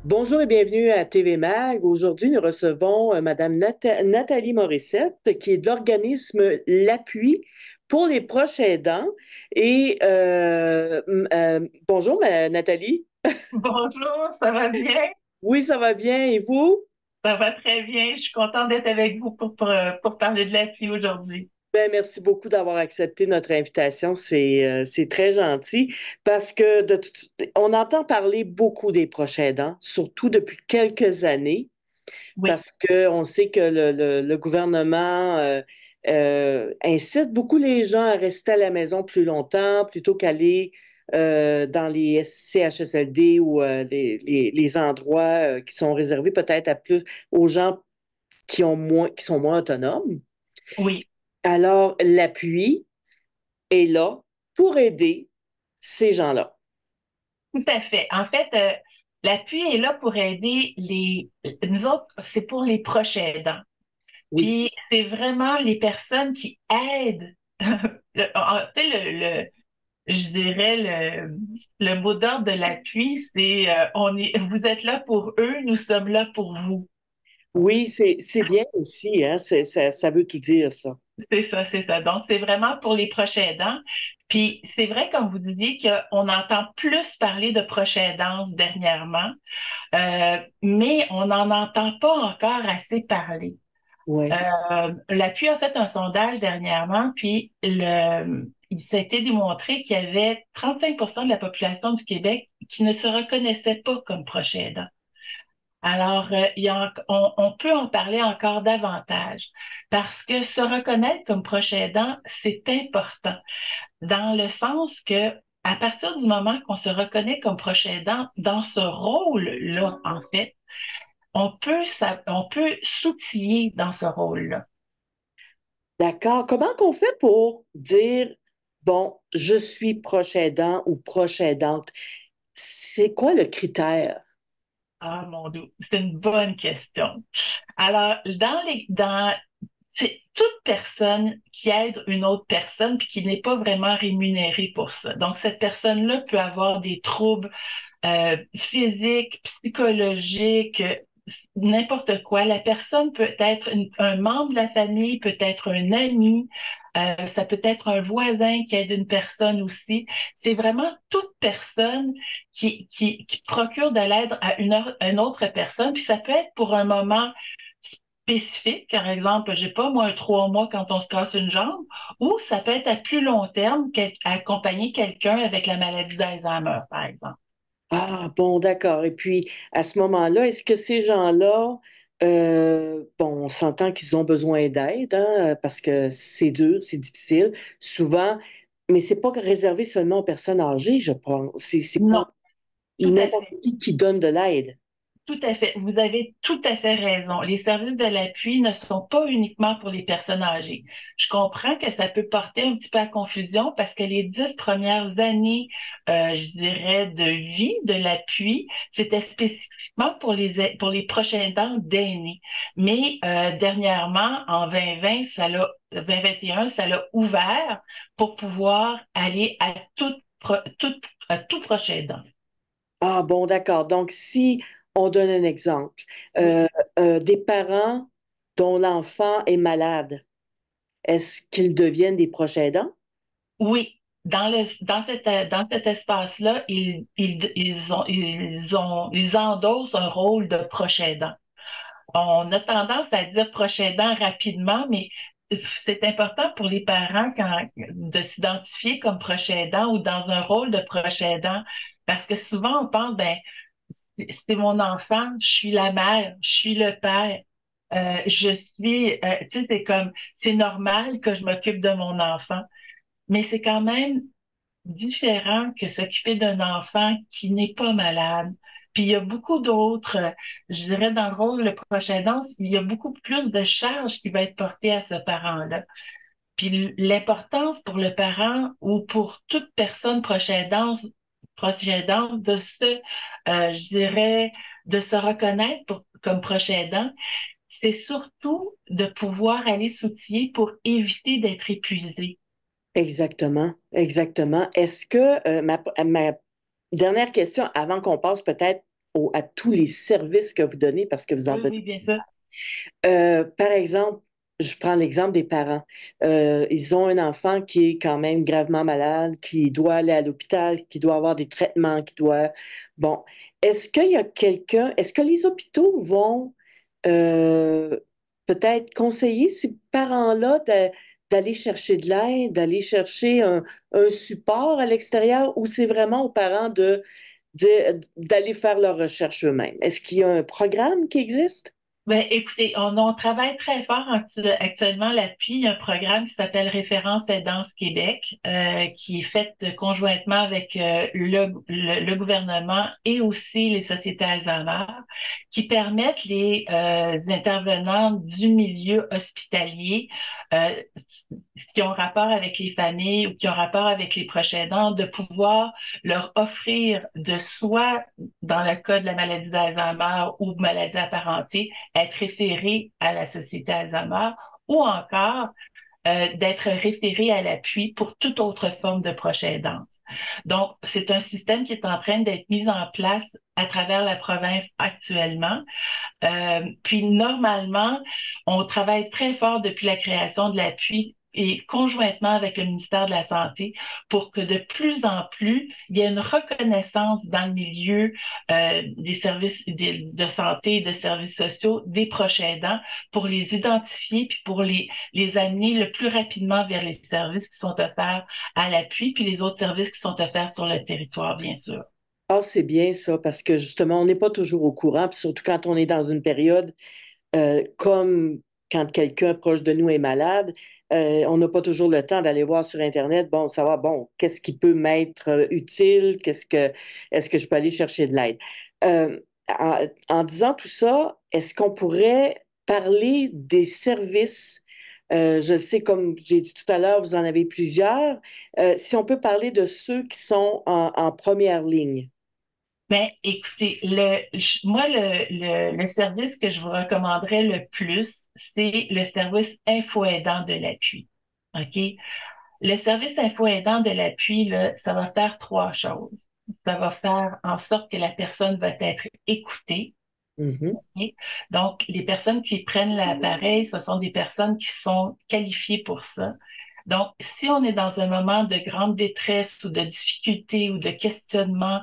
Bonjour et bienvenue à TV Mag. Aujourd'hui, nous recevons Madame Nathalie Morissette, qui est de l'organisme L'Appui pour les proches aidants. Et bonjour, Nathalie. Bonjour, ça va bien? Oui, ça va bien. Et vous? Ça va très bien. Je suis contente d'être avec vous pour parler de l'appui aujourd'hui. Ben, merci beaucoup d'avoir accepté notre invitation. C'est très gentil parce que on entend parler beaucoup des proches aidants, surtout depuis quelques années. Oui, Parce qu'on sait que le gouvernement incite beaucoup les gens à rester à la maison plus longtemps plutôt qu'aller dans les CHSLD ou les endroits qui sont réservés peut-être à plus aux gens qui sont moins autonomes. oui, Alors, l'appui est là pour aider ces gens-là. tout à fait. En fait, l'appui est là pour aider nous autres, c'est pour les proches aidants. Oui. Puis, c'est vraiment les personnes qui aident. En fait, je dirais le mot d'ordre de l'appui, c'est vous êtes là pour eux, nous sommes là pour vous. Oui, c'est bien aussi, hein? Ça veut tout dire, ça. C'est ça, c'est ça. Donc, c'est vraiment pour les proches aidants. Puis, c'est vrai, comme vous disiez, qu'on entend plus parler de proche aidance dernièrement, mais on n'en entend pas encore assez parler. Oui. L'Appui a fait un sondage dernièrement, puis il s'est été démontré qu'il y avait 35% de la population du Québec qui ne se reconnaissait pas comme proche aidant. Alors, on peut en parler encore davantage parce que se reconnaître comme proche aidant, c'est important dans le sens que à partir du moment qu'on se reconnaît comme proche aidant dans ce rôle-là, en fait, on peut s'outiller dans ce rôle-là. D'accord. Comment qu'on fait pour dire, bon, je suis proche aidant ou proche aidante? C'est quoi le critère? Ah, mon Dieu, c'est une bonne question. Alors, c'est toute personne qui aide une autre personne puis qui n'est pas vraiment rémunérée pour ça. Donc, cette personne-là peut avoir des troubles physiques, psychologiques, n'importe quoi. La personne peut être un membre de la famille, peut être un ami, ça peut être un voisin qui aide une personne aussi. C'est vraiment toute personne qui procure de l'aide à une autre personne. Puis ça peut être pour un moment spécifique, par exemple, j'ai pas moi un 3 mois quand on se casse une jambe, ou ça peut être à plus long terme, accompagner quelqu'un avec la maladie d'Alzheimer, par exemple. Ah, bon, d'accord. Et puis, à ce moment-là, est-ce que ces gens-là, bon, on s'entend qu'ils ont besoin d'aide, hein, parce que c'est dur, c'est difficile, souvent, mais c'est pas réservé seulement aux personnes âgées, je pense. C'est Non, pour tout à n'importe fait. qui donne de l'aide. Tout à fait. Vous avez tout à fait raison. Les services de l'appui ne sont pas uniquement pour les personnes âgées. Je comprends que ça peut porter un petit peu à confusion parce que les 10 premières années, je dirais, de vie de l'appui, c'était spécifiquement pour les prochains aidants d'aînés. Mais dernièrement, en 2020, 2021, ça l'a ouvert pour pouvoir aller à à tout prochain aidant. Ah, bon, d'accord. Donc, si on donne un exemple, Oui. euh, des parents dont l'enfant est malade, est-ce qu'ils deviennent des proches aidants? Oui, dans cet espace-là, ils endossent un rôle de proche aidant. On a tendance à dire proche aidant rapidement, mais c'est important pour les parents de s'identifier comme proche aidant ou dans un rôle de proche aidant, parce que souvent on pense, ben, c'est mon enfant, je suis la mère, je suis le père. Tu sais, c'est normal que je m'occupe de mon enfant, mais c'est quand même différent que s'occuper d'un enfant qui n'est pas malade. Puis il y a beaucoup d'autres, je dirais dans le rôle de proche aidant, il y a beaucoup plus de charges qui va être portée à ce parent-là. Puis l'importance pour le parent ou pour toute personne proche aidante de je dirais, de se reconnaître comme proche aidant, c'est surtout de pouvoir aller s'outiller pour éviter d'être épuisé. Exactement, exactement. Est-ce que, ma dernière question, avant qu'on passe peut-être à tous les services que vous donnez, parce que vous en Oui, donnez. oui, bien sûr. Par exemple, je prends l'exemple des parents. Ils ont un enfant qui est quand même gravement malade, qui doit aller à l'hôpital, qui doit avoir des traitements, qui doit... Bon, est-ce qu'il y a quelqu'un, est-ce que les hôpitaux vont euh, peut-être conseiller ces parents-là d'aller chercher de l'aide, d'aller chercher un support à l'extérieur, ou c'est vraiment aux parents d'aller faire leurs recherches eux-mêmes? Est-ce qu'il y a un programme qui existe? Ben, écoutez, on travaille très fort actuellement l'appui. Il y a un programme qui s'appelle Référence Aidance Québec, qui est fait conjointement avec le gouvernement et aussi les sociétés Alzheimer, qui permettent les intervenants du milieu hospitalier euh, qui ont rapport avec les familles ou qui ont rapport avec les proches aidants, de pouvoir leur offrir de soit, dans le cas de la maladie d'Alzheimer ou maladie apparentée, être référé à la Société Alzheimer ou encore d'être référé à l'appui pour toute autre forme de proche aidance. Donc, c'est un système qui est en train d'être mis en place à travers la province actuellement. Puis, normalement, on travaille très fort depuis la création de l'appui et conjointement avec le ministère de la Santé pour que de plus en plus, il y ait une reconnaissance dans le milieu des services de santé et de services sociaux des proches aidants pour les identifier puis pour les amener le plus rapidement vers les services qui sont offerts à l'appui puis les autres services qui sont offerts sur le territoire, bien sûr. Ah, c'est bien ça, parce que justement, on n'est pas toujours au courant, puis surtout quand on est dans une période comme quand quelqu'un proche de nous est malade, on n'a pas toujours le temps d'aller voir sur Internet, bon, savoir, bon, qu'est-ce qui peut m'être utile, est-ce que je peux aller chercher de l'aide? En disant tout ça, est-ce qu'on pourrait parler des services? Je sais, comme j'ai dit tout à l'heure, vous en avez plusieurs. Si on peut parler de ceux qui sont en première ligne. Ben, écoutez, moi, le service que je vous recommanderais le plus, c'est le service info-aidant de l'appui. OK? Le service info-aidant de l'appui, là, ça va faire trois choses. Ça va faire en sorte que la personne va être écoutée. Mhm. OK? Donc, les personnes qui prennent l'appareil, ce sont des personnes qui sont qualifiées pour ça. Donc, si on est dans un moment de grande détresse ou de difficulté ou de questionnement,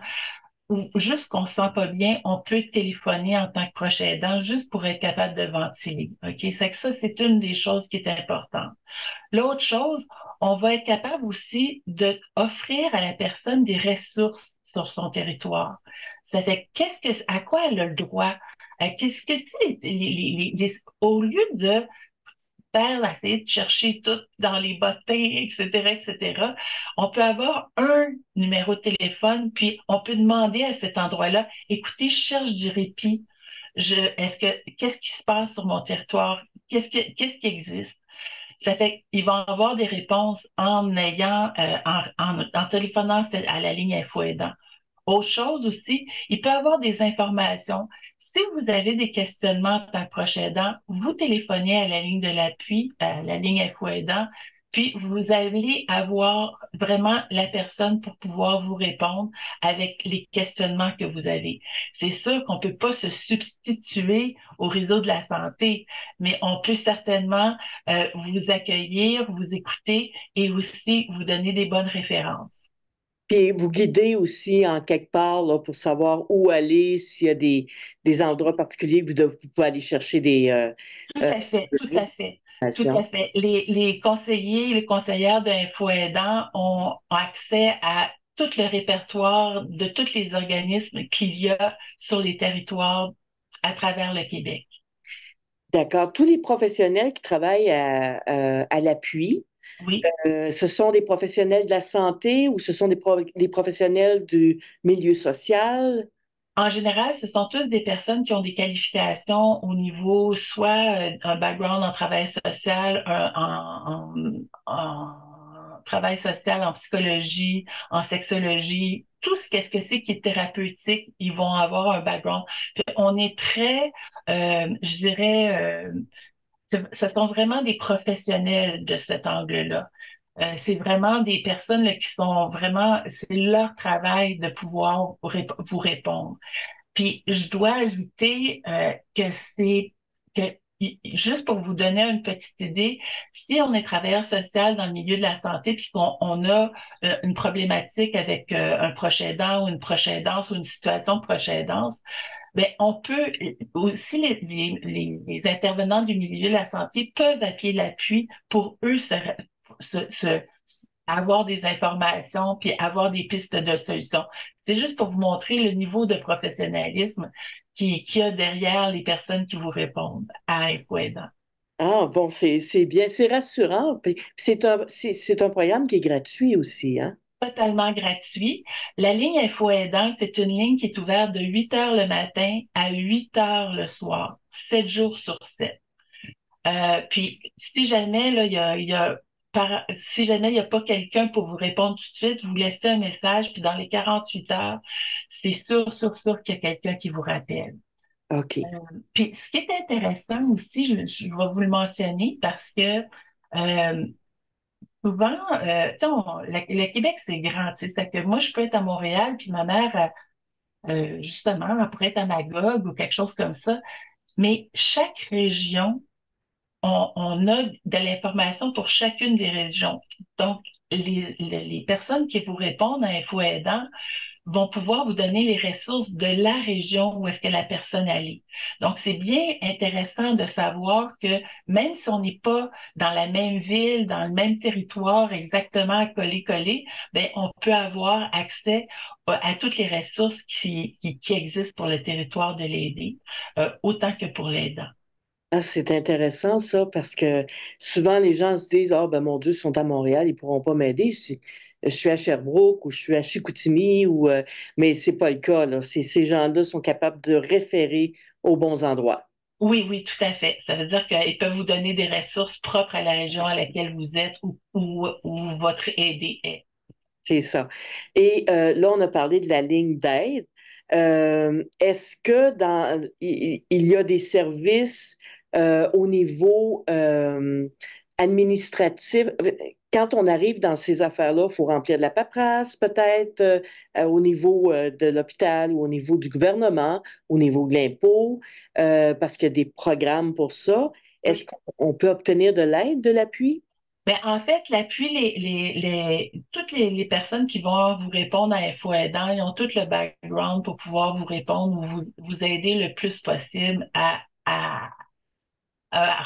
ou juste qu'on se sent pas bien, on peut téléphoner en tant que proche aidant juste pour être capable de ventiler. OK? C'est que ça, c'est une des choses qui est importante. L'autre chose, on va être capable aussi de offrir à la personne des ressources sur son territoire. Ça fait à quoi elle a le droit? Qu'est-ce que, tu sais, au lieu de faire, essayer de chercher tout dans les bottins, etc., etc. On peut avoir un numéro de téléphone, puis on peut demander à cet endroit-là, écoutez, je cherche du répit. Qu'est-ce qui se passe sur mon territoire? Qu'est-ce qui existe? Ça fait qu'ils vont avoir des réponses en téléphonant à la ligne Info Aidant. Autre chose aussi, il peut y avoir des informations. Si vous avez des questionnements en tant que proche aidant, vous téléphonez à la ligne de l'appui, à la ligne Info Aidant, puis vous allez avoir vraiment la personne pour pouvoir vous répondre avec les questionnements que vous avez. C'est sûr qu'on ne peut pas se substituer au réseau de la santé, mais on peut certainement vous accueillir, vous écouter et aussi vous donner des bonnes références. Puis vous guidez aussi en quelque part là, pour savoir où aller, s'il y a des endroits particuliers que vous pouvez aller chercher Tout euh, à fait, tout à fait, tout à informations. fait. Les conseillers, les conseillères d'Info Aidant ont accès à tout le répertoire de tous les organismes qu'il y a sur les territoires à travers le Québec. D'accord. Tous les professionnels qui travaillent à l'appui, Oui. Ce sont des professionnels de la santé ou ce sont des professionnels du milieu social? En général, ce sont tous des personnes qui ont des qualifications au niveau soit un background en travail social, en travail social, en psychologie, en sexologie, tout ce qu'est-ce que c'est qui est thérapeutique, ils vont avoir un background. Puis on est très, je dirais, ce sont vraiment des professionnels de cet angle-là. C'est vraiment des personnes là, qui sont vraiment, c'est leur travail de pouvoir vous répondre. Puis je dois ajouter que juste pour vous donner une petite idée, si on est travailleur social dans le milieu de la santé puis qu'on a une problématique avec un proche aidant ou une proche aidance ou une situation de proche aidance, ben on peut aussi les intervenants du milieu de la santé peuvent appuyer l'appui pour eux se, se- avoir des informations puis avoir des pistes de solutions. C'est juste pour vous montrer le niveau de professionnalisme qui y a derrière les personnes qui vous répondent à Info Aidant. Ah, bon, c'est bien, c'est rassurant. Puis c'est un programme qui est gratuit aussi, hein? Totalement gratuit. La ligne Info Aidant, c'est une ligne qui est ouverte de 8 heures le matin à 8 heures le soir, 7 jours sur 7. Puis, si jamais là, si jamais il n'y a pas quelqu'un pour vous répondre tout de suite, vous laissez un message, puis dans les 48 heures, c'est sûr qu'il y a quelqu'un qui vous rappelle. OK. Puis, ce qui est intéressant aussi, je vais vous le mentionner parce que euh, souvent, tu sais, le Québec, c'est grand, tu sais, c'est que moi, je peux être à Montréal, puis ma mère, justement, elle pourrait être à Magog ou quelque chose comme ça. Mais chaque région on a de l'information pour chacune des régions. Donc, les personnes qui vous répondent à Info Aidant vont pouvoir vous donner les ressources de la région où est-ce que la personne allait. Donc, c'est bien intéressant de savoir que même si on n'est pas dans la même ville, dans le même territoire exactement collé, ben, on peut avoir accès à toutes les ressources qui existent pour le territoire de l'aidé, autant que pour l'aidant. Ah, c'est intéressant ça parce que souvent les gens se disent, ah ben mon Dieu, ils sont à Montréal, ils pourront pas m'aider. Je suis à Sherbrooke ou je suis à Chicoutimi mais c'est pas le cas là. Ces gens-là sont capables de référer aux bons endroits. Oui, oui, tout à fait. Ça veut dire qu'ils peuvent vous donner des ressources propres à la région à laquelle vous êtes ou votre aidé est. C'est ça. Et là, on a parlé de la ligne d'aide. Est-ce que il y a des services au niveau administratif? Quand on arrive dans ces affaires-là, il faut remplir de la paperasse, peut-être au niveau de l'hôpital ou au niveau du gouvernement, au niveau de l'impôt, parce qu'il y a des programmes pour ça. Est-ce Oui. qu'on peut obtenir de l'aide, de l'appui? Ben, en fait, l'appui, toutes les personnes qui vont vous répondre à Info Aidant, ils ont tout le background pour pouvoir vous répondre ou vous aider le plus possible à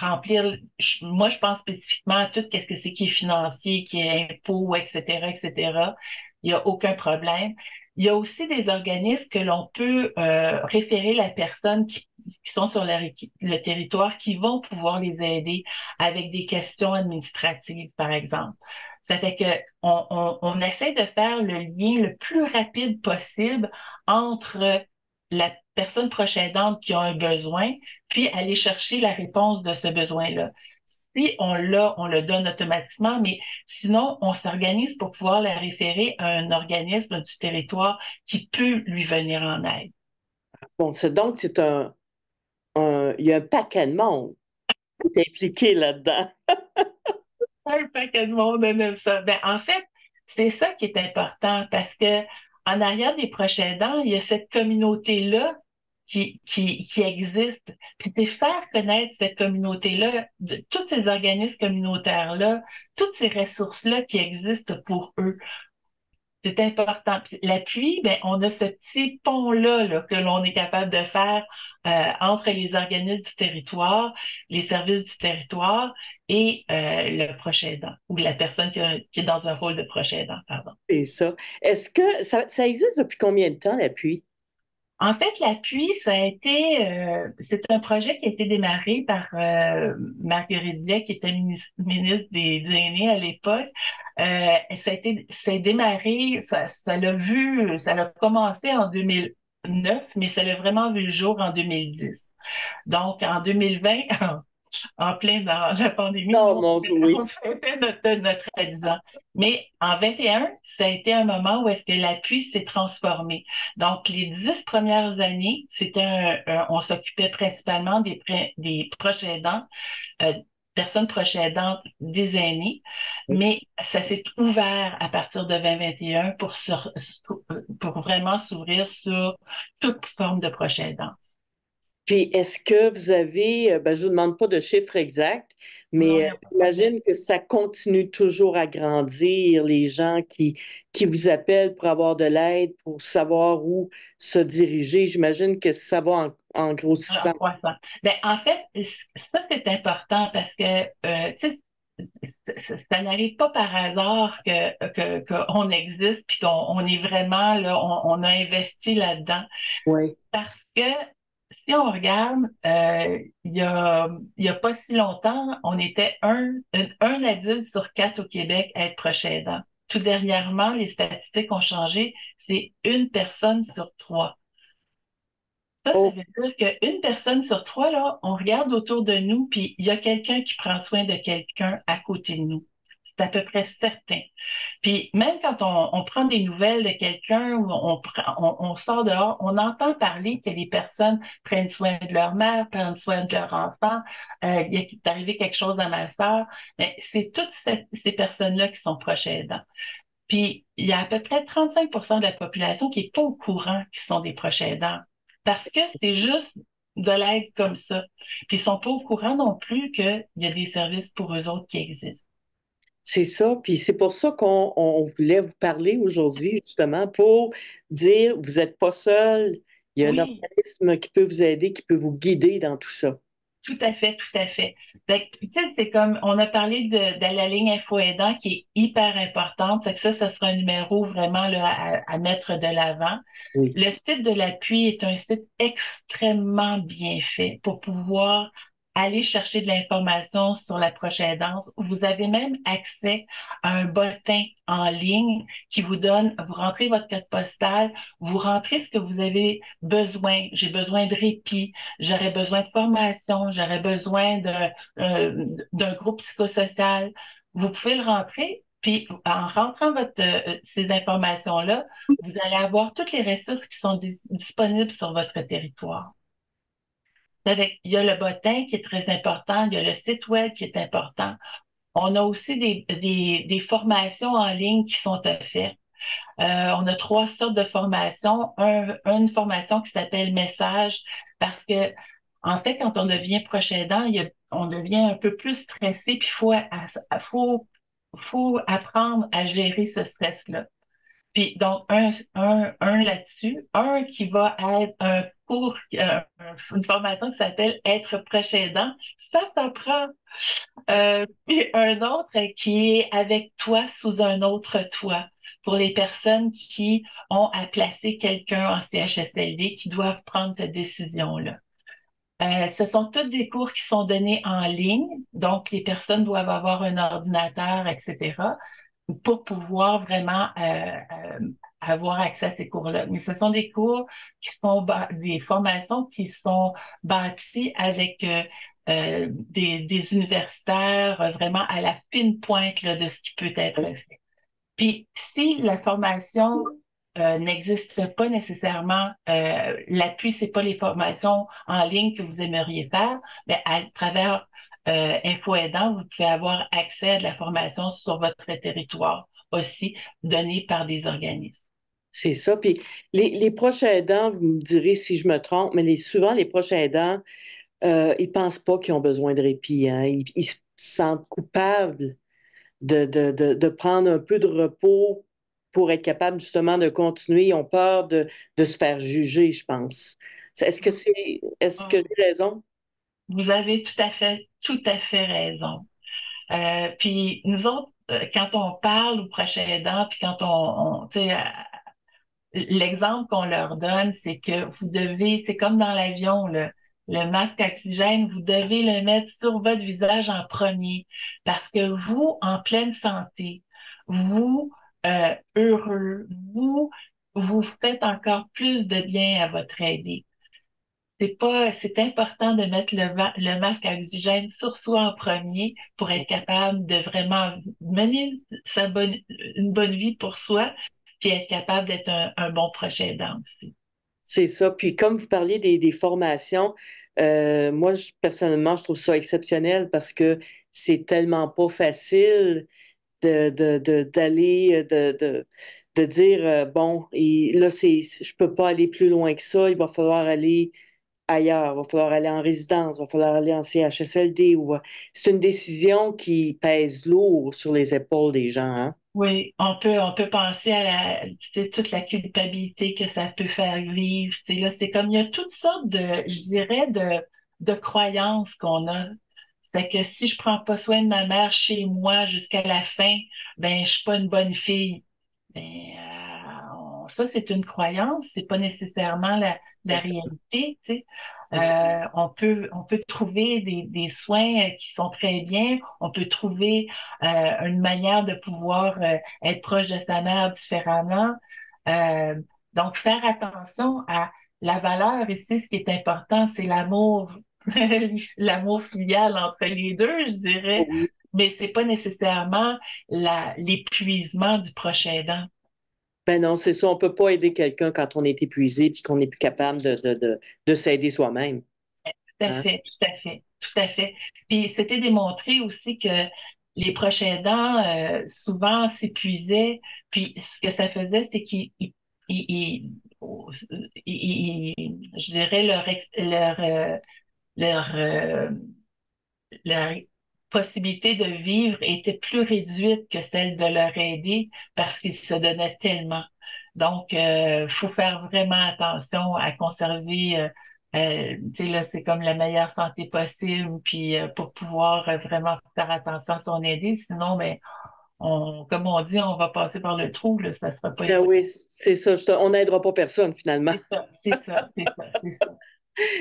remplir. Moi, je pense spécifiquement à tout ce que c'est qui est financier, qui est impôt, etc., etc. Il n'y a aucun problème. Il y a aussi des organismes que l'on peut référer la personne qui sont sur le territoire qui vont pouvoir les aider avec des questions administratives, par exemple. Ça fait que on essaie de faire le lien le plus rapide possible entre la personne proche aidante qui a un besoin puis aller chercher la réponse de ce besoin-là. Si on l'a, on le donne automatiquement, mais sinon, on s'organise pour pouvoir la référer à un organisme du territoire qui peut lui venir en aide. Bon, donc c'est il y a un paquet de monde qui est impliqué là-dedans. Un paquet de monde aime ça. Ben, en fait, c'est ça qui est important parce que en arrière des proches aidants, il y a cette communauté-là qui existe. Puis c'est faire connaître cette communauté-là, tous ces organismes communautaires-là, toutes ces ressources-là qui existent pour eux. C'est important. Puis l'appui, ben, on a ce petit pont-là là, que l'on est capable de faire entre les organismes du territoire, les services du territoire et le proche aidant ou la personne qui est dans un rôle de proche aidant, pardon. C'est ça. Est-ce que ça existe depuis combien de temps, l'appui? En fait, l'appui, c'est un projet qui a été démarré par Marguerite Blais, qui était ministre des Aînés à l'époque. C'est démarré, ça l'a commencé en 2009, mais ça l'a vraiment vu le jour en 2010. Donc, en 2020, en plein dans la pandémie, Oh nous, mon Dieu, on oui. fêtait notre 10 ans. Mais en 21, ça a été un moment où est-ce que l'appui s'est transformé. Donc, les 10 premières années, on s'occupait principalement des proches aidants, euh, personnes proches aidantes des aînés, mais ça s'est ouvert à partir de 2021 pour vraiment s'ouvrir sur toute forme de proche aidant. Puis, est-ce que vous avez, ben, je ne vous demande pas de chiffres exacts, Non, il mais n'y a pas de problème. j'imagine que ça continue toujours à grandir, les gens qui vous appellent pour avoir de l'aide, pour savoir où se diriger. J'imagine que ça va en En grossissant. croissant. Ben, en fait, ça, c'est important parce que, tu sais, ça n'arrive pas par hasard qu'on existe puis qu'on est vraiment là, on a investi là-dedans. Oui. Parce que si on regarde, il y a pas si longtemps, on était un adulte sur quatre au Québec à être proche aidant. Tout dernièrement, les statistiques ont changé, c'est une personne sur trois. Ça Oh, veut dire qu'une personne sur trois, là, on regarde autour de nous, puis il y a quelqu'un qui prend soin de quelqu'un à côté de nous. C'est à peu près certain. Puis même quand on prend des nouvelles de quelqu'un ou on sort dehors, on entend parler que les personnes prennent soin de leur mère, prennent soin de leur enfant, il est arrivé quelque chose à ma sœur. Mais c'est toutes ces personnes-là qui sont proches aidants. Puis, il y a à peu près 35% de la population qui n'est pas au courant qu'ils sont des proches aidants. Parce que c'est juste de l'aide comme ça. Puis, ils sont pas au courant non plus qu'il y a des services pour eux autres qui existent. c'est ça. Puis c'est pour ça qu'on voulait vous parler aujourd'hui, justement, pour dire, vous n'êtes pas seul. Il y a un Oui, organisme qui peut vous aider, qui peut vous guider dans tout ça. tout à fait, tout à fait. Fait que, tu sais, c'est comme, on a parlé de la ligne Info Aidant qui est hyper importante. C'est que ça sera un numéro vraiment là, à mettre de l'avant. Oui. Le site de l'appui est un site extrêmement bien fait pour pouvoir aller chercher de l'information sur la prochaine danse. Vous avez même accès à un bottin en ligne qui vous donne, vous rentrez votre code postal, vous rentrez ce que vous avez besoin. J'ai besoin de répit, j'aurais besoin de formation, j'aurais besoin d'un groupe psychosocial. Vous pouvez le rentrer, puis en rentrant ces informations-là, vous allez avoir toutes les ressources qui sont disponibles sur votre territoire. Il y a le bottin qui est très important, il y a le site web qui est important. On a aussi des formations en ligne qui sont offertes. On a trois sortes de formations. Une formation qui s'appelle Message, parce que, en fait, quand on devient proche aidant, on devient un peu plus stressé, puis faut apprendre à gérer ce stress-là. Puis donc, un là-dessus, un qui va être un cours, une formation qui s'appelle Être proche aidant. Ça s'apprend. Puis un autre qui est avec toi sous un autre toit pour les personnes qui ont à placer quelqu'un en CHSLD qui doivent prendre cette décision-là. Ce sont tous des cours qui sont donnés en ligne, donc les personnes doivent avoir un ordinateur, etc., pour pouvoir vraiment avoir accès à ces cours-là. Mais ce sont des cours des formations qui sont bâties avec des universitaires vraiment à la fine pointe là, de ce qui peut être fait. Puis si la formation n'existe pas nécessairement, l'appui, c'est pas les formations en ligne que vous aimeriez faire, mais à travers Info Aidant, vous pouvez avoir accès à de la formation sur votre territoire aussi, donnée par des organismes. C'est ça. Puis les proches aidants, vous me direz si je me trompe, mais souvent les proches aidants, ils pensent pas qu'ils ont besoin de répit, hein. Ils se sentent coupables de prendre un peu de repos pour être capable justement de continuer. Ils ont peur de se faire juger, je pense. Est-ce que j'ai raison? Vous avez tout à fait raison. Puis nous autres, quand on parle aux prochains aidants, puis quand tu sais, l'exemple qu'on leur donne, c'est que vous devez, c'est comme dans l'avion, le masque à oxygène, vous devez le mettre sur votre visage en premier parce que vous, en pleine santé, vous, heureux, vous faites encore plus de bien à votre aidé. C'est important de mettre le masque à oxygène sur soi en premier pour être capable de vraiment mener une bonne vie pour soi, puis être capable d'être un bon proche aidant aussi. C'est ça. Puis comme vous parliez des formations, moi, personnellement, je trouve ça exceptionnel parce que c'est tellement pas facile d'aller, de dire, bon, et là, je peux pas aller plus loin que ça, il va falloir aller ailleurs, il va falloir aller en résidence, il va falloir aller en CHSLD. C'est une décision qui pèse lourd sur les épaules des gens, hein? Oui, on peut penser à tu sais, toute la culpabilité que ça peut faire vivre. Tu sais, là, c'est comme il y a toutes sortes je dirais, de croyances qu'on a. C'est que si je prends pas soin de ma mère chez moi jusqu'à la fin, ben je suis pas une bonne fille. Ben, ça c'est une croyance, c'est pas nécessairement la Exactement. réalité. Tu sais. On peut trouver des soins qui sont très bien. On peut trouver une manière de pouvoir être proche de sa mère différemment. Euh, donc faire attention à la valeur ici. Ce qui est important, c'est l'amour l'amour filial entre les deux, je dirais, Oui. mais c'est pas nécessairement l'épuisement du prochain aidant. Ben non, c'est ça. On peut pas aider quelqu'un quand on est épuisé puis qu'on n'est plus capable de s'aider soi-même. Tout à Hein? fait, tout à fait, tout à fait. Puis c'était démontré aussi que les proches aidants souvent s'épuisaient, puis ce que ça faisait, c'est ils- je dirais leur, leur possibilité de vivre était plus réduite que celle de leur aider parce qu'ils se donnaient tellement. Donc, faut faire vraiment attention à conserver, tu sais, là, c'est comme la meilleure santé possible, puis pour pouvoir vraiment faire attention à son aider. Sinon, ben, comme on dit, on va passer par le trou, là, ça sera pas Ben efficace. oui, c'est ça. On n'aidera pas personne finalement. C'est ça, c'est ça, c'est ça, c'est ça.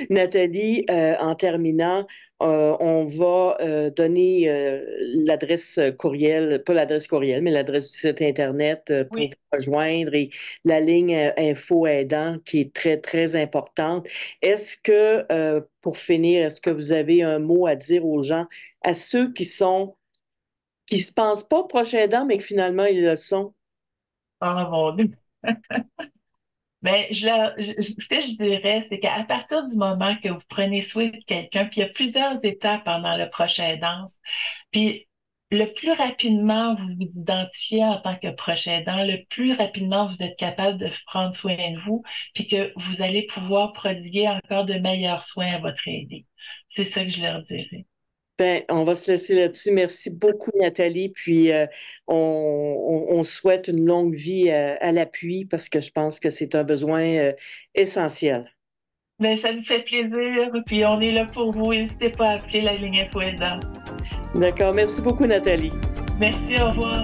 Nathalie, en terminant, on va donner l'adresse courriel, pas l'adresse courriel, mais l'adresse du site Internet pour vous Oui. rejoindre et la ligne info aidant qui est très, très importante. Est-ce que, pour finir, est-ce que vous avez un mot à dire aux gens, à ceux qui se pensent pas proches aidants, mais que finalement ils le sont? Oh mon Dieu. Ben, ce que je dirais, c'est qu'à partir du moment que vous prenez soin de quelqu'un, puis il y a plusieurs étapes pendant le prochain danse, puis le plus rapidement vous vous identifiez en tant que proche aidant, le plus rapidement vous êtes capable de prendre soin de vous, puis que vous allez pouvoir prodiguer encore de meilleurs soins à votre aidé. C'est ça que je leur dirais. Ben, on va se laisser là-dessus. Merci beaucoup, Nathalie. Puis, on souhaite une longue vie à l'appui parce que je pense que c'est un besoin essentiel. Ben, ça nous fait plaisir, puis on est là pour vous. N'hésitez pas à appeler la ligne Info Aidant. D'accord. Merci beaucoup, Nathalie. Merci, au revoir.